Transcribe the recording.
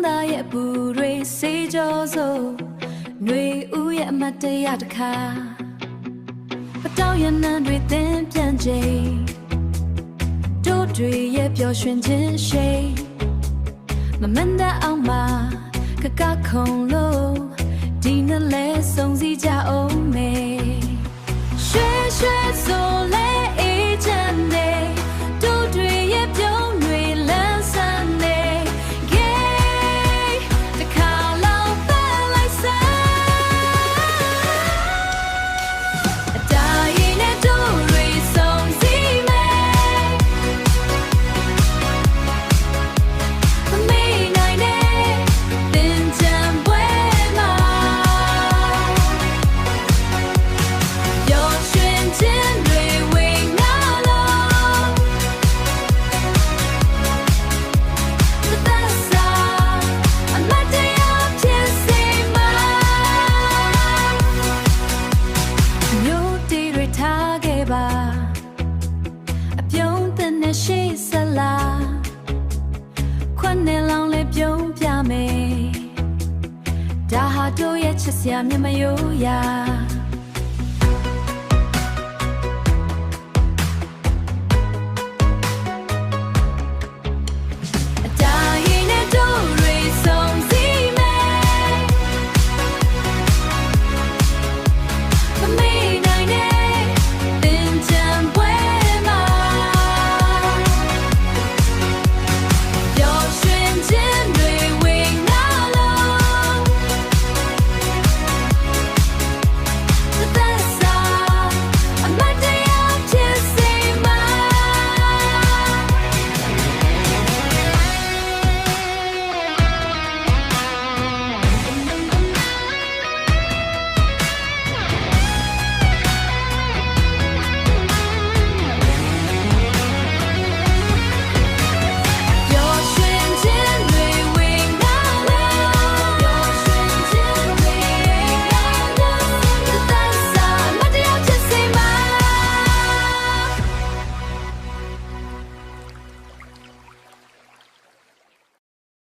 သားရဲ့ပူတွေစေးကြောစို့ຫນွေဦးရဲ့အမတ်တရတခါပတောင်းရနံတွေသင်ပြန်ချိန်တို့တွေရဲ့ပျော်ရွှင်ခြင်းရှိမမန်တဲ့အောင်မှာကကခုံလို့ဒီနေ့လဲဆုံးစည်းကြအောင်မေရွှဲရွှဲဆိုလဲအေးချမ်းနေတို့တွေရဲ့ပြုံးတွေလန်းဆန်းနေတခါလောက်ပဲလိုက်စမ်းအတားရင်နဲ့တို့တွေဆုံးစည်းမယ်မမေ့နိုင်တဲ့သင်ချမ်းပွဲမှာပျော်ရွှင်ခြင်းတွေဝေငါလို့မသက်စာအမတ်တရားဖြစ်စေမှာမျိုးတီတွေထားခဲ့ပါအပြုံးတဲ့နဲ့ရှိစလားခွန်းနဲ့လောင်လေးပြုံးပြမယ်ဒါဟာတို့ရဲ့ချစ်စရာမျက်မယိုးရာ